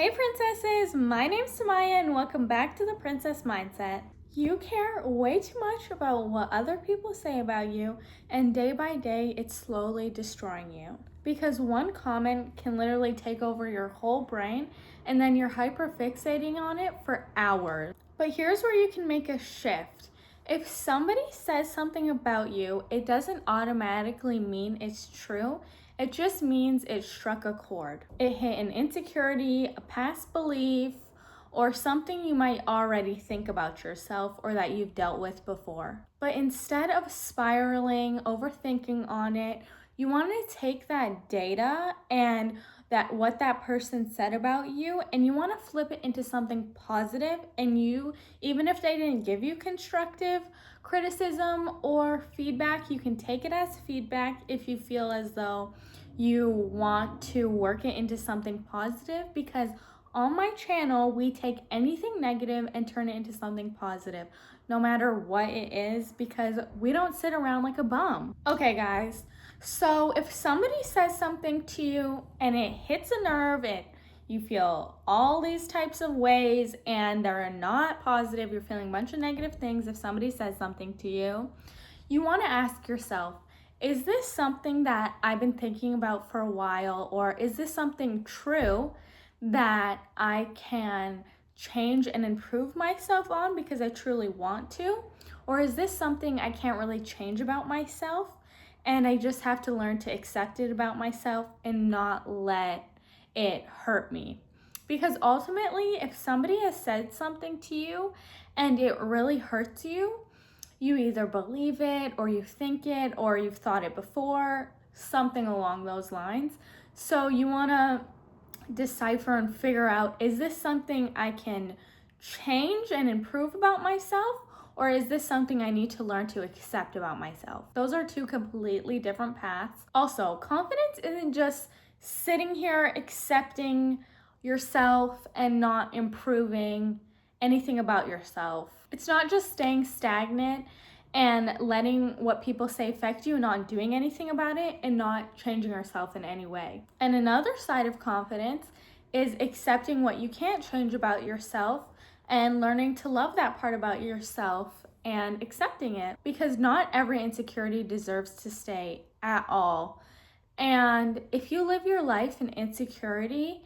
Hey princesses, my name's Samaya and welcome back to the Princess Mindset. You care way too much about what other people say about you, and day by day it's slowly destroying you. Because one comment can literally take over your whole brain and then you're hyperfixating on it for hours. But here's where you can make a shift. If somebody says something about you, it doesn't automatically mean it's true. It just means it struck a chord. It hit an insecurity, a past belief, or something you might already think about yourself or that you've dealt with before. But instead of spiraling, overthinking on it, you want to take that data and that what that person said about you, and you want to flip it into something positive. And you, even if they didn't give you constructive criticism or feedback, you can take it as feedback if you feel as though you want to work it into something positive. Because on my channel, we take anything negative and turn it into something positive, no matter what it is, because we don't sit around like a bum. Okay, guys. So if somebody says something to you and it hits a nerve, you feel all these types of ways and they're not positive, you're feeling a bunch of negative things. If somebody says something to you, you want to ask yourself, is this something that I've been thinking about for a while, or is this something true that I can change and improve myself on because I truly want to? Or is this something I can't really change about myself and I just have to learn to accept it about myself and not let it hurt me? Because ultimately, if somebody has said something to you and it really hurts you, you either believe it or you think it or you've thought it before, something along those lines. So you want to decipher and figure out, is this something I can change and improve about myself? Or is this something I need to learn to accept about myself? Those are two completely different paths. Also, confidence isn't just sitting here accepting yourself and not improving anything about yourself. It's not just staying stagnant and letting what people say affect you and not doing anything about it and not changing yourself in any way. And another side of confidence is accepting what you can't change about yourself and learning to love that part about yourself and accepting it, because not every insecurity deserves to stay at all. And if you live your life in insecurity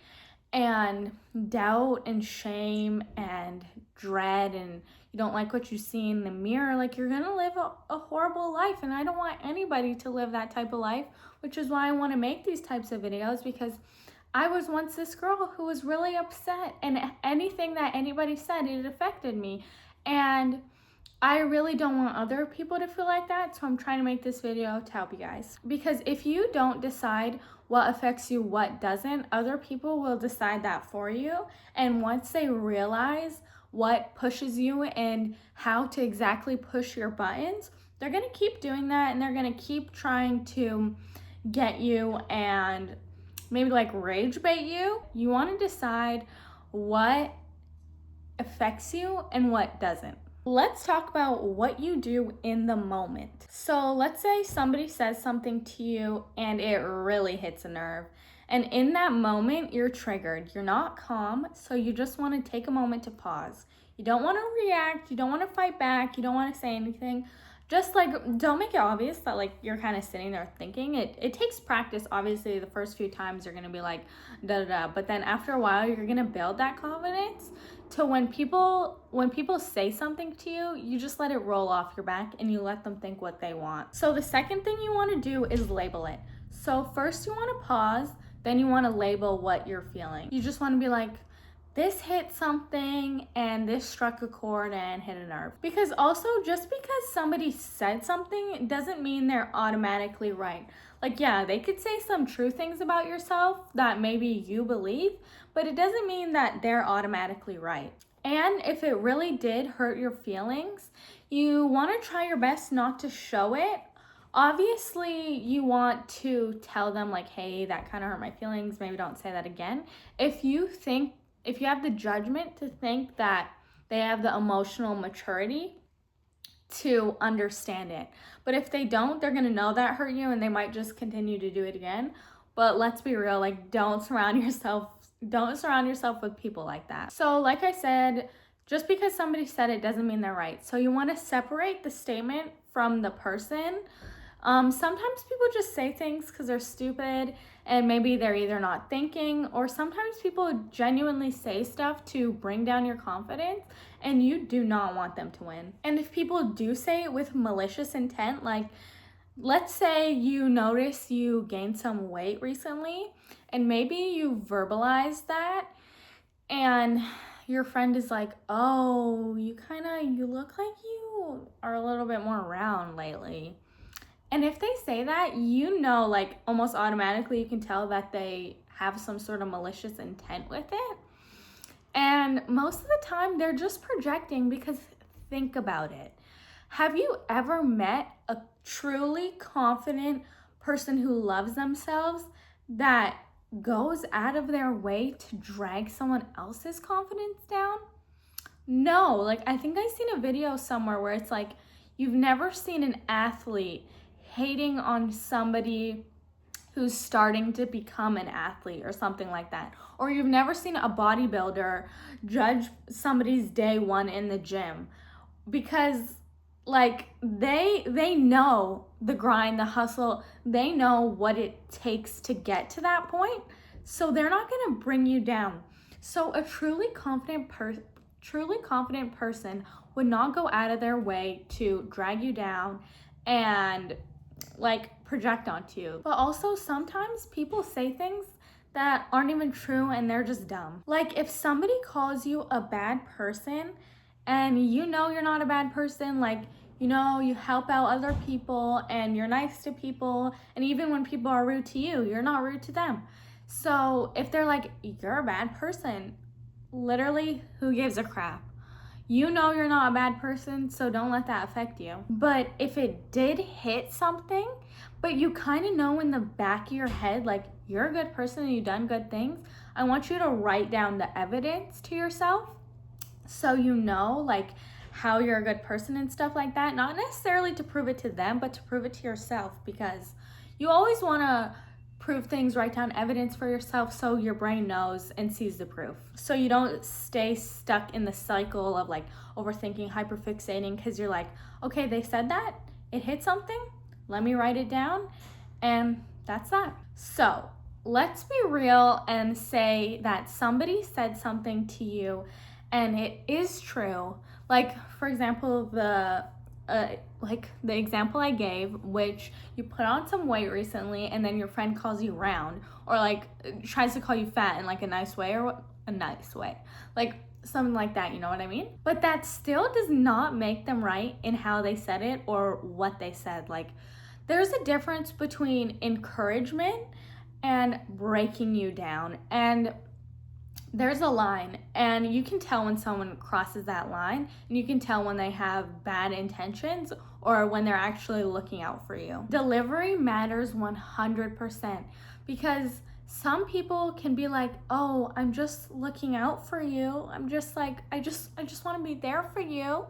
and doubt and shame and dread, and you don't like what you see in the mirror, like, you're gonna live a horrible life. And I don't want anybody to live that type of life, which is why I want to make these types of videos, because I was once this girl who was really upset, and anything that anybody said, it affected me. And I really don't want other people to feel like that, so I'm trying to make this video to help you guys. Because if you don't decide what affects you, what doesn't, other people will decide that for you. And once they realize what pushes you and how to exactly push your buttons, they're gonna keep doing that, and they're gonna keep trying to get you and maybe like rage bait you. You want to decide what affects you and what doesn't. Let's talk about what you do in the moment. So let's say somebody says something to you and it really hits a nerve. And in that moment, you're triggered. You're not calm, so you just want to take a moment to pause. You don't want to react. You don't want to fight back. You don't want to say anything. Just like, don't make it obvious that like you're kind of sitting there thinking. It takes practice. Obviously, the first few times you're gonna be like da da da, but then after a while you're gonna build that confidence to when people say something to you, you just let it roll off your back and you let them think what they want. So the second thing you want to do is label it. So first you want to pause, then you want to label what you're feeling. You just want to be like, this hit something and this struck a chord and hit a nerve. Because also, just because somebody said something doesn't mean they're automatically right. Like, yeah, they could say some true things about yourself that maybe you believe, but it doesn't mean that they're automatically right. And if it really did hurt your feelings, you want to try your best not to show it. Obviously, you want to tell them like, hey, that kind of hurt my feelings, maybe don't say that again. If you have the judgment to think that they have the emotional maturity to understand it. But if they don't, they're gonna know that hurt you and they might just continue to do it again. But let's be real, like, don't surround yourself Don't surround yourself with people like that. So like I said, just because somebody said it doesn't mean they're right. So you want to separate the statement from the person. Sometimes people just say things because they're stupid and maybe they're either not thinking, or sometimes people genuinely say stuff to bring down your confidence and you do not want them to win. And if people do say it with malicious intent, like let's say you notice you gained some weight recently and maybe you verbalize that and your friend is like, oh, you look like you are a little bit more round lately. And if they say that, like almost automatically you can tell that they have some sort of malicious intent with it. And most of the time they're just projecting, because think about it. Have you ever met a truly confident person who loves themselves that goes out of their way to drag someone else's confidence down? No, like I think I seen a video somewhere where it's like, you've never seen an athlete hating on somebody who's starting to become an athlete or something like that. Or you've never seen a bodybuilder judge somebody's day one in the gym, because like they know the grind, the hustle, they know what it takes to get to that point. So they're not going to bring you down. So a truly confident person would not go out of their way to drag you down and like project onto you. But also sometimes people say things that aren't even true and they're just dumb. Like if somebody calls you a bad person and you know you're not a bad person, like you help out other people and you're nice to people, and even when people are rude to you, you're not rude to them. So if they're like, you're a bad person, literally, who gives a crap? You know you're not a bad person, so don't let that affect you. But if it did hit something, but you kind of know in the back of your head, like you're a good person and you've done good things, I want you to write down the evidence to yourself so you know like how you're a good person and stuff like that. Not necessarily to prove it to them, but to prove it to yourself, because you always want to prove things, write down evidence for yourself so your brain knows and sees the proof. So you don't stay stuck in the cycle of like overthinking, hyperfixating, because you're like, okay, they said that, it hit something, let me write it down, and that's that. So let's be real and say that somebody said something to you and it is true. Like for example, the example I gave, which you put on some weight recently and then your friend calls you round, or like tries to call you fat in like a nice way, like something like that, you know what I mean? But that still does not make them right in how they said it or what they said. Like there's a difference between encouragement and breaking you down, and there's a line, and you can tell when someone crosses that line, and you can tell when they have bad intentions or when they're actually looking out for you. Delivery matters 100%, because some people can be like, oh, I'm just looking out for you. I'm just like, I just want to be there for you.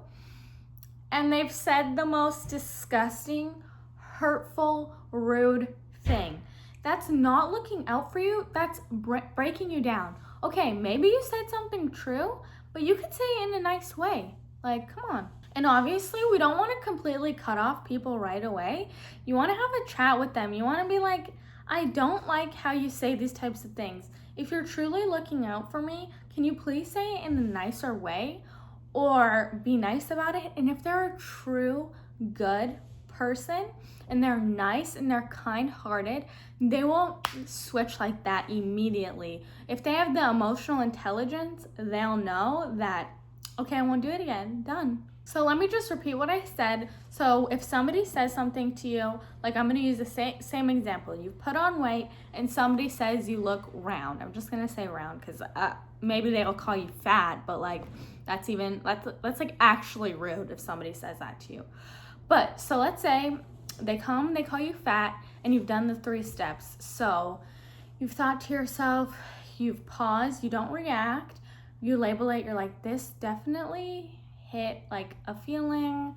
And they've said the most disgusting, hurtful, rude thing. That's not looking out for you. That's breaking you down. Okay, maybe you said something true, but you could say it in a nice way. Like, come on. And obviously, we don't want to completely cut off people right away. You want to have a chat with them. You want to be like, I don't like how you say these types of things. If you're truly looking out for me, can you please say it in a nicer way or be nice about it? And if they're a true good person and they're nice and they're kind-hearted, they won't switch like that immediately. If they have the emotional intelligence, they'll know that, okay, I won't do it again, done. So let me just repeat what I said. So if somebody says something to you, like I'm gonna use the same example. You've put on weight and somebody says you look round. I'm just gonna say round because maybe they'll call you fat, but like that's like actually rude if somebody says that to you. But so let's say they call you fat, and you've done the 3 steps. So you've thought to yourself, you've paused, you don't react, you label it, you're like, this definitely hit like a feeling,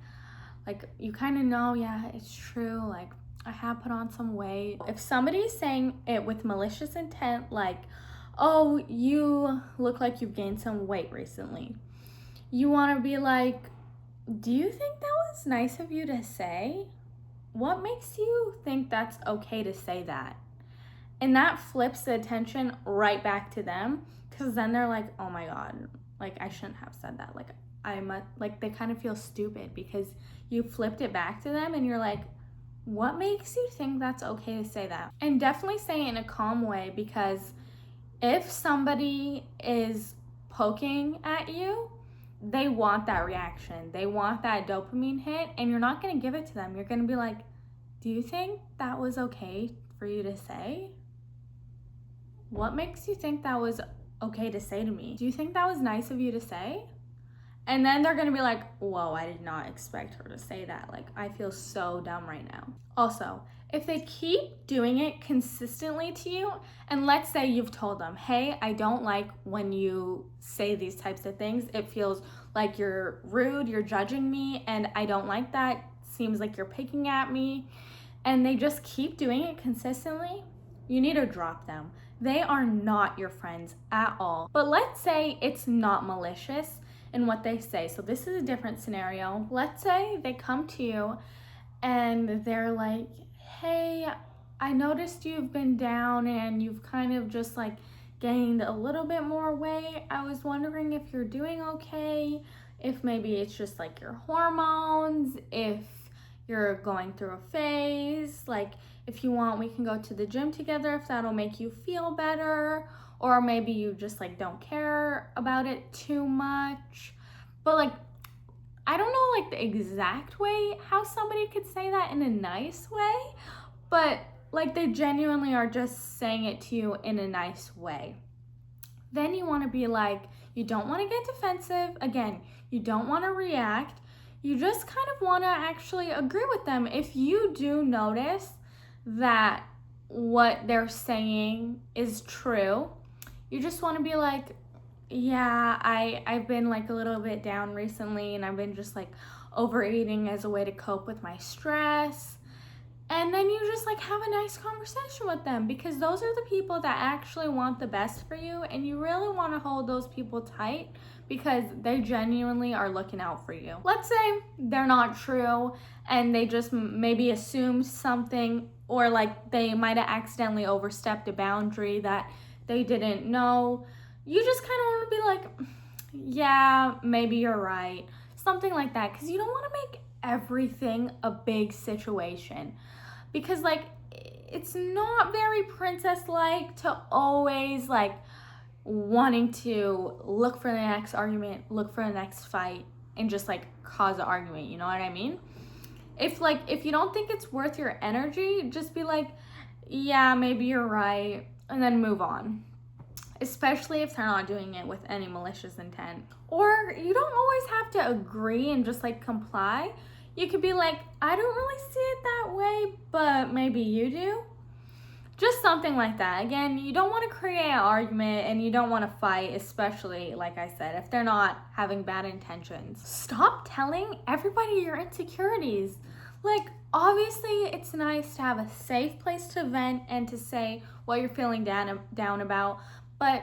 like you kind of know, yeah, it's true, like I have put on some weight. If somebody's saying it with malicious intent, like, oh, you look like you've gained some weight recently. You want to be like, do you think that was nice of you to say? What makes you think that's okay to say that? And that flips the attention right back to them, because then they're like, oh my God, like I shouldn't have said that. Like they kind of feel stupid because you flipped it back to them and you're like, what makes you think that's okay to say that? And definitely say it in a calm way, because if somebody is poking at you, they want that reaction. They want that dopamine hit, and you're not going to give it to them. You're going to be like, do you think that was okay for you to say? What makes you think that was okay to say to me? Do you think that was nice of you to say? And then they're gonna be like, whoa, I did not expect her to say that. Like, I feel so dumb right now. Also, if they keep doing it consistently to you, and let's say you've told them, hey, I don't like when you say these types of things. It feels like you're rude, you're judging me, and I don't like that. Seems like you're picking at me. And they just keep doing it consistently, you need to drop them. They are not your friends at all. But let's say it's not malicious in what they say. So this is a different scenario. Let's say they come to you and they're like, hey, I noticed you've been down and you've kind of just like gained a little bit more weight. I was wondering if you're doing okay, if maybe it's just like your hormones, if you're going through a phase, like if you want, we can go to the gym together if that'll make you feel better, or maybe you just like don't care about it too much. But like, I don't know like the exact way how somebody could say that in a nice way, but like they genuinely are just saying it to you in a nice way. Then you want to be like, you don't want to get defensive. Again, you don't want to react. You just kind of want to actually agree with them. If you do notice that what they're saying is true, you just want to be like, yeah, I've been like a little bit down recently, and I've been just like overeating as a way to cope with my stress. And then you just like have a nice conversation with them, because those are the people that actually want the best for you, and you really want to hold those people tight because they genuinely are looking out for you. Let's say they're not true and they just maybe assumed something, or like they might have accidentally overstepped a boundary that they didn't know. You just kind of want to be like, yeah, maybe you're right. Something like that, because you don't want to make everything a big situation. Because like, it's not very princess-like to always like wanting to look for the next argument, look for the next fight, and just like cause an argument, you know what I mean? If you don't think it's worth your energy, just be like, yeah, maybe you're right, and then move on. Especially if they're not doing it with any malicious intent. Or you don't always have to agree and just like comply. You could be like, I don't really see it that way, but maybe you do. Just something like that. Again, you don't want to create an argument and you don't want to fight, especially, like I said, if they're not having bad intentions. Stop telling everybody your insecurities. Like, obviously, it's nice to have a safe place to vent and to say what you're feeling down about, but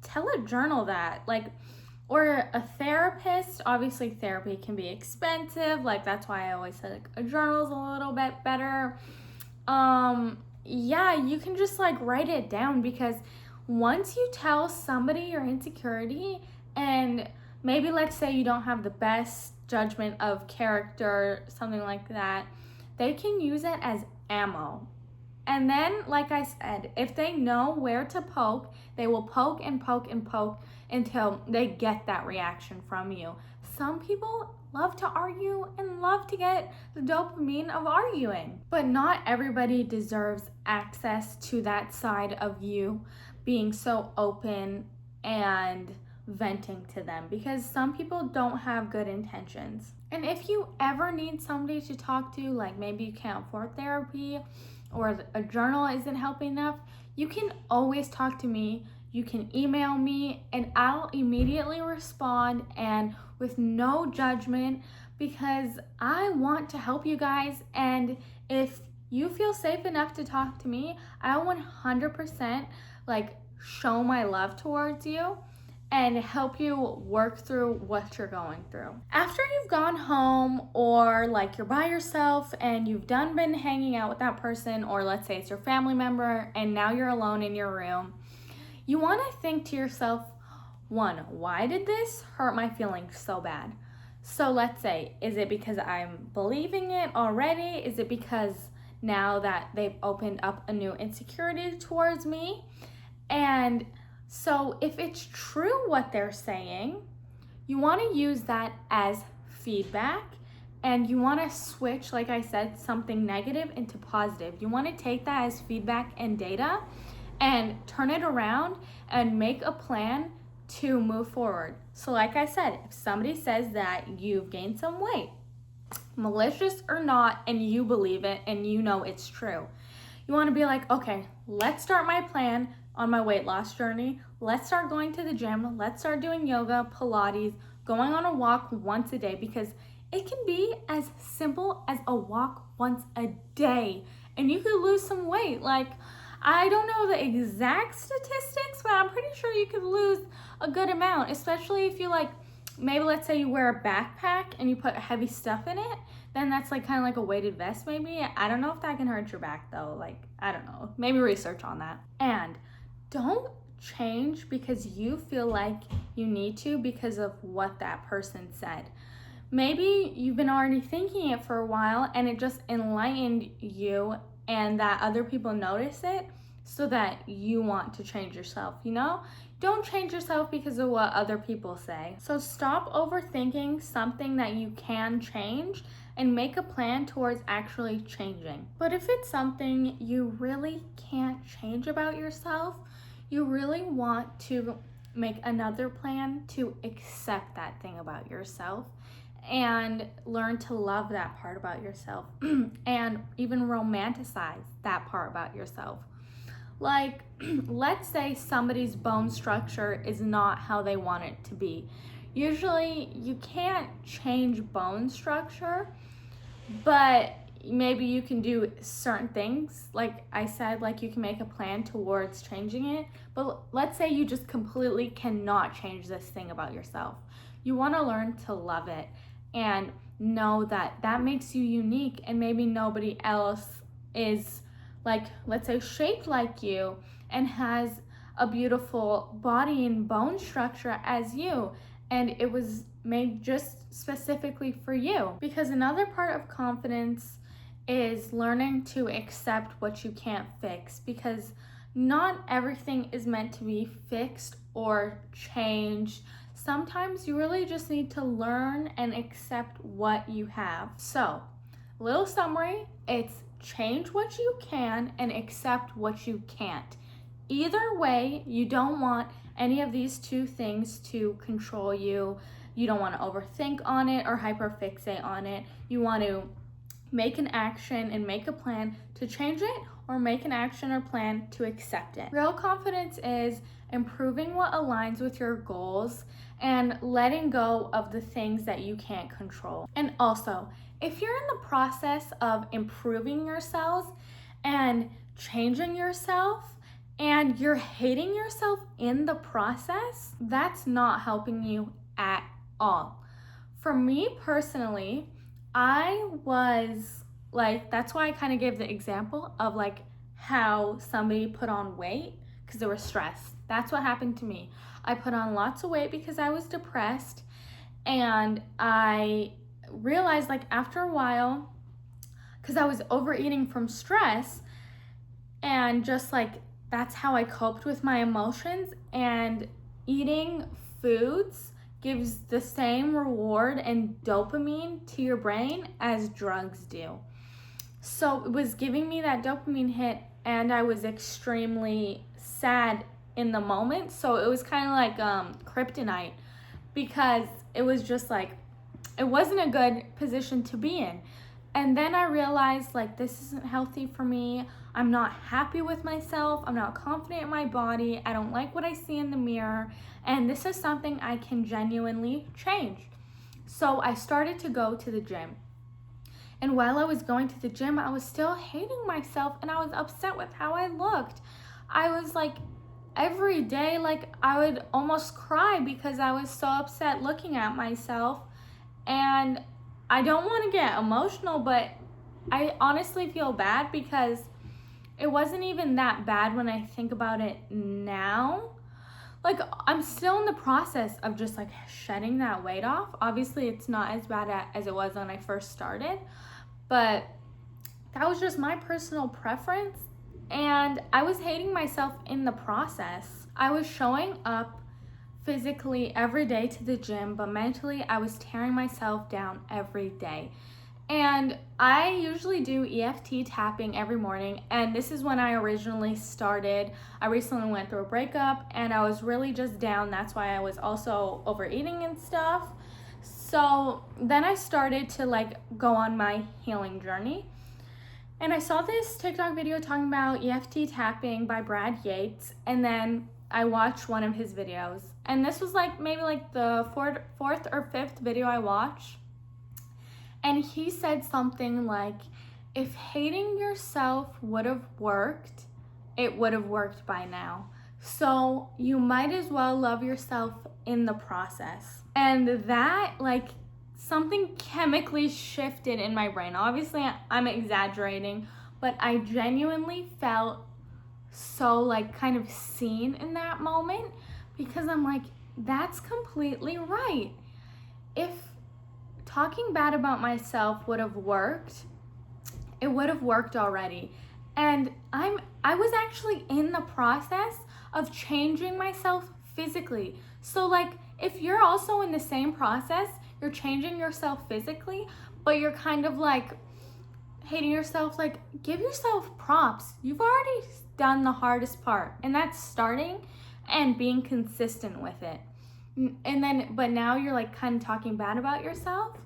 tell a journal that, like, or a therapist. Obviously, therapy can be expensive. Like, that's why I always say like a journal's a little bit better. Yeah, you can just like write it down, because once you tell somebody your insecurity, and maybe let's say you don't have the best judgment of character, something like that, they can use it as ammo. And then, like I said, if they know where to poke, they will poke and poke and poke until they get that reaction from you. Some people love to argue and love to get the dopamine of arguing, but not everybody deserves access to that side of you being so open and venting to them, because some people don't have good intentions. And if you ever need somebody to talk to, like maybe you can't afford therapy or a journal isn't helping enough, you can always talk to me. You can email me and I'll immediately respond, and with no judgment, because I want to help you guys. And if you feel safe enough to talk to me, I 100% like show my love towards you and help you work through what you're going through. After you've gone home, or like you're by yourself and you've been hanging out with that person, or let's say it's your family member and now you're alone in your room, you want to think to yourself, one, why did this hurt my feelings so bad? So let's say, is it because I'm believing it already? Is it because now that they've opened up a new insecurity towards me? And so if it's true what they're saying, you want to use that as feedback, and you want to switch, like I said, something negative into positive. You want to take that as feedback and data and turn it around and make a plan to move forward. So like I said, if somebody says that you've gained some weight, malicious or not, and you believe it and you know it's true, you want to be like, okay, let's start my plan on my weight loss journey. Let's start going to the gym. Let's start doing yoga, Pilates, going on a walk once a day, because it can be as simple as a walk once a day and you could lose some weight. Like, I don't know the exact statistics, but I'm pretty sure you could lose a good amount, especially if you like, maybe let's say you wear a backpack and you put heavy stuff in it, then that's like kind of like a weighted vest maybe. I don't know if that can hurt your back though. Like, I don't know, maybe research on that. And don't change because you feel like you need to because of what that person said. Maybe you've been already thinking it for a while and it just enlightened you, and that other people notice it so that you want to change yourself, you know? Don't change yourself because of what other people say. So stop overthinking something that you can change and make a plan towards actually changing. But if it's something you really can't change about yourself, you really want to make another plan to accept that thing about yourself and learn to love that part about yourself and even romanticize that part about yourself. Like, let's say somebody's bone structure is not how they want it to be. Usually you can't change bone structure, but maybe you can do certain things. Like I said, like you can make a plan towards changing it. But let's say you just completely cannot change this thing about yourself. You want to learn to love it and know that that makes you unique, and maybe nobody else is, like, let's say, shaped like you and has a beautiful body and bone structure as you, and it was made just specifically for you. Because another part of confidence is learning to accept what you can't fix, because not everything is meant to be fixed or changed. Sometimes you really just need to learn and accept what you have. So, little summary, it's change what you can and accept what you can't. Either way, you don't want any of these two things to control you. You don't want to overthink on it or hyperfixate on it. You want to make an action and make a plan to change it, or make an action or plan to accept it. Real confidence is improving what aligns with your goals and letting go of the things that you can't control. And also, if you're in the process of improving yourselves and changing yourself and you're hating yourself in the process, that's not helping you at all. For me personally, I was like, that's why I kind of gave the example of like how somebody put on weight because they were stressed. That's what happened to me. I put on lots of weight because I was depressed, and I realized like after a while, because I was overeating from stress, and just like that's how I coped with my emotions, and eating foods gives the same reward and dopamine to your brain as drugs do. So it was giving me that dopamine hit, and I was extremely sad in the moment. So it was kind of like kryptonite, because it was just like, it wasn't a good position to be in. And then I realized like, this isn't healthy for me. I'm not happy with myself. I'm not confident in my body. I don't like what I see in the mirror. And this is something I can genuinely change. So I started to go to the gym. And while I was going to the gym, I was still hating myself, and I was upset with how I looked. I was like, every day, like I would almost cry because I was so upset looking at myself. And I don't want to get emotional, but I honestly feel bad because it wasn't even that bad when I think about it now. Like, I'm still in the process of just like shedding that weight off. Obviously, it's not as bad as it was when I first started, but that was just my personal preference. And I was hating myself in the process. I was showing up physically every day to the gym, but mentally I was tearing myself down every day. And I usually do EFT tapping every morning, and this is when I originally started. I recently went through a breakup and I was really just down. That's why I was also overeating and stuff. So then I started to like go on my healing journey. And I saw this TikTok video talking about EFT tapping by Brad Yates, and then I watched one of his videos. And this was like maybe like the fourth or fifth video I watched. And he said something like, if hating yourself would have worked, it would have worked by now. So you might as well love yourself in the process. And that, like, something chemically shifted in my brain. Obviously, I'm exaggerating, but I genuinely felt so, like, kind of seen in that moment, because I'm like, that's completely right. If talking bad about myself would have worked, it would have worked already. And I was actually in the process of changing myself physically. So like, if you're also in the same process, you're changing yourself physically, but you're kind of like hating yourself, like, give yourself props. You've already done the hardest part, and that's starting and being consistent with it. And then, but now you're like kind of talking bad about yourself.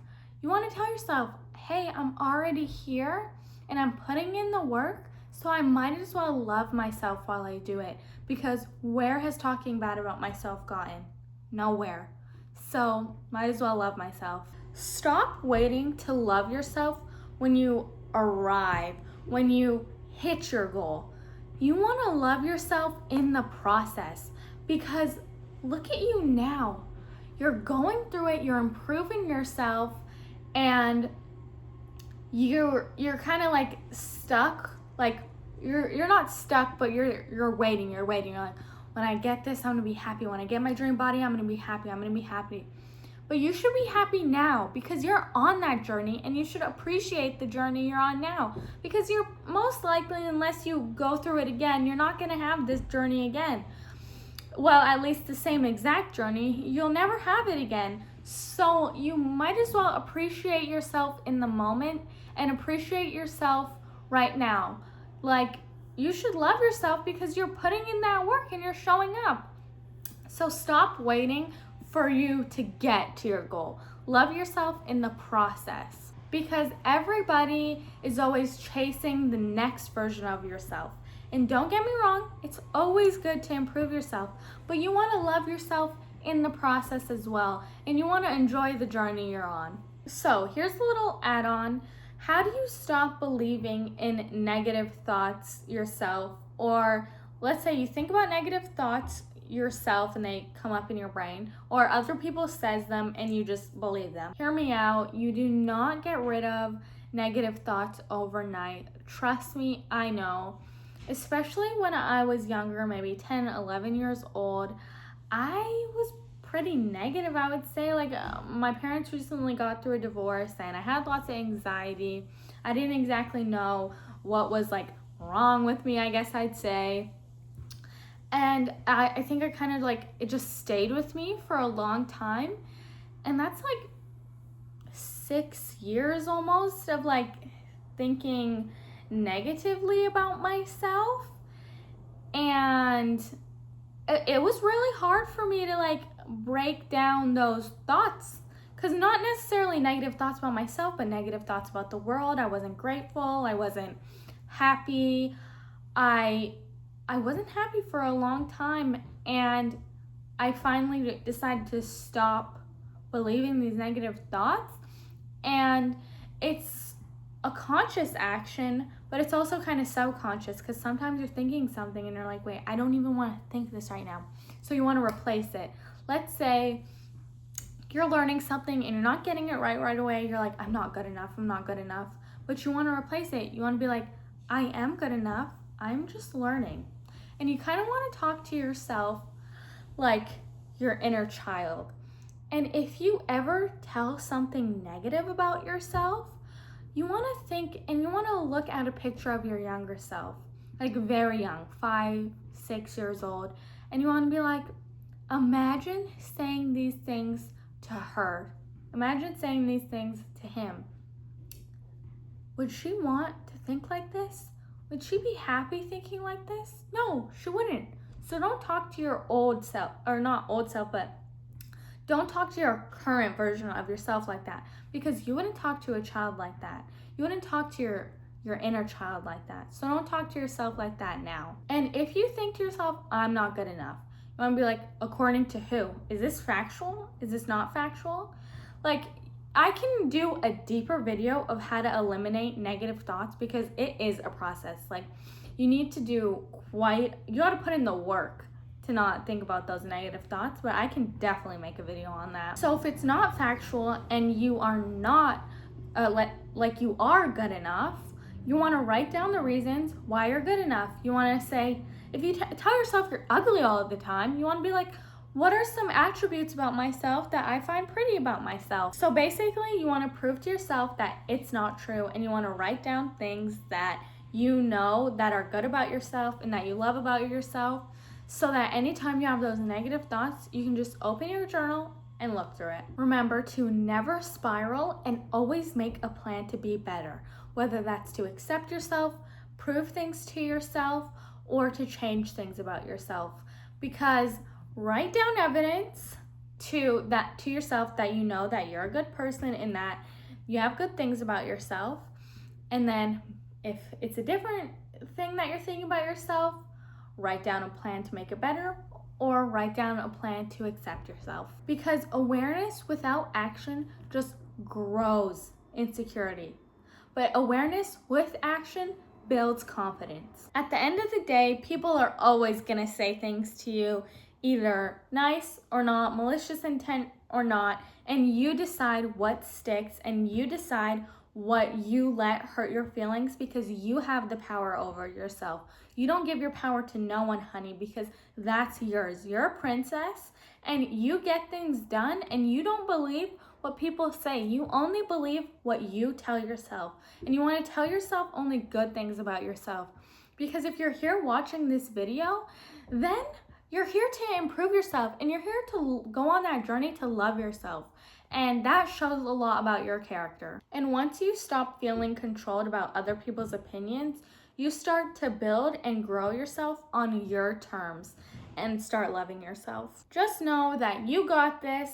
You want to tell yourself, hey, I'm already here and I'm putting in the work, so I might as well love myself while I do it. Because where has talking bad about myself gotten? Nowhere. So might as well love myself. Stop waiting to love yourself when you arrive, when you hit your goal. You want to love yourself in the process, because look at you now. You're going through it, you're improving yourself, and you're kind of like stuck. Like you're not stuck, but you're waiting. You're like, when I get this, I'm gonna be happy. When I get my dream body, I'm gonna be happy. But you should be happy now, because you're on that journey, and you should appreciate the journey you're on now, because you're most likely, unless you go through it again, you're not gonna have this journey again. Well, at least the same exact journey, you'll never have it again. So you might as well appreciate yourself in the moment and appreciate yourself right now. Like, you should love yourself because you're putting in that work and you're showing up. So stop waiting for you to get to your goal. Love yourself in the process, because everybody is always chasing the next version of yourself. And don't get me wrong, it's always good to improve yourself, but you want to love yourself in the process as well, and you want to enjoy the journey you're on. So here's a little add-on. How do you stop believing in negative thoughts yourself? Or let's say you think about negative thoughts yourself and they come up in your brain, or other people says them and you just believe them. Hear me out. You do not get rid of negative thoughts overnight. Trust me, I know. Especially when I was younger, maybe 10, 11 years old, I was pretty negative, I would say. Like, my parents recently got through a divorce and I had lots of anxiety. I didn't exactly know what was like wrong with me, I guess I'd say. And I think I kind of like, it just stayed with me for a long time. And that's like 6 years almost of like thinking negatively about myself. And it was really hard for me to like break down those thoughts, because not necessarily negative thoughts about myself, but negative thoughts about the world. I wasn't grateful, I wasn't happy. I wasn't happy for a long time, and I finally decided to stop believing these negative thoughts. And it's a conscious action, but it's also kind of subconscious because sometimes you're thinking something and you're like, wait, I don't even want to think this right now. So you want to replace it. Let's say you're learning something and you're not getting it right away. You're like, I'm not good enough. I'm not good enough. But you want to replace it. You want to be like, I am good enough. I'm just learning. And you kind of want to talk to yourself like your inner child. And if you ever tell something negative about yourself, you want to think and you want to look at a picture of your younger self, like very young, 5, 6 years old. And you want to be like, imagine saying these things to her. Imagine saying these things to him. Would she want to think like this? Would she be happy thinking like this? No, she wouldn't. So don't talk to your old self, or not old self, but don't talk to your current version of yourself like that, because you wouldn't talk to a child like that. You wouldn't talk to your inner child like that. So don't talk to yourself like that now. And if you think to yourself, I'm not good enough, you want to be like, according to who? Is this factual? Is this not factual? Like, I can do a deeper video of how to eliminate negative thoughts because it is a process. Like, you need to you got to put in the work to not think about those negative thoughts, but I can definitely make a video on that. So if it's not factual and you are not like you are good enough, you want to write down the reasons why you're good enough. You want to say, if you tell yourself you're ugly all of the time, you want to be like, what are some attributes about myself that I find pretty about myself? So basically, you want to prove to yourself that it's not true, and you want to write down things that you know that are good about yourself and that you love about yourself, so that anytime you have those negative thoughts, you can just open your journal and look through it. Remember to never spiral and always make a plan to be better, whether that's to accept yourself, prove things to yourself, or to change things about yourself. Because write down evidence to yourself that you know that you're a good person and that you have good things about yourself. And then if it's a different thing that you're thinking about yourself, write down a plan to make it better, or write down a plan to accept yourself. Because awareness without action just grows insecurity. But awareness with action builds confidence. At the end of the day, people are always gonna say things to you, either nice or not, malicious intent or not, and you decide what sticks and you decide what you let hurt your feelings, because you have the power over yourself. You don't give your power to no one, honey, because that's yours. You're a princess and you get things done, and you don't believe what people say. You only believe what you tell yourself, and you want to tell yourself only good things about yourself. Because if you're here watching this video, then you're here to improve yourself, and you're here to go on that journey to love yourself. And that shows a lot about your character. And once you stop feeling controlled about other people's opinions, you start to build and grow yourself on your terms and start loving yourself. Just know that you got this.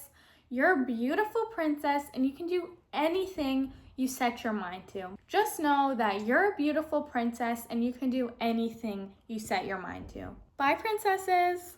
You're a beautiful princess, and you can do anything you set your mind to. Just know that you're a beautiful princess, and you can do anything you set your mind to. Bye, princesses.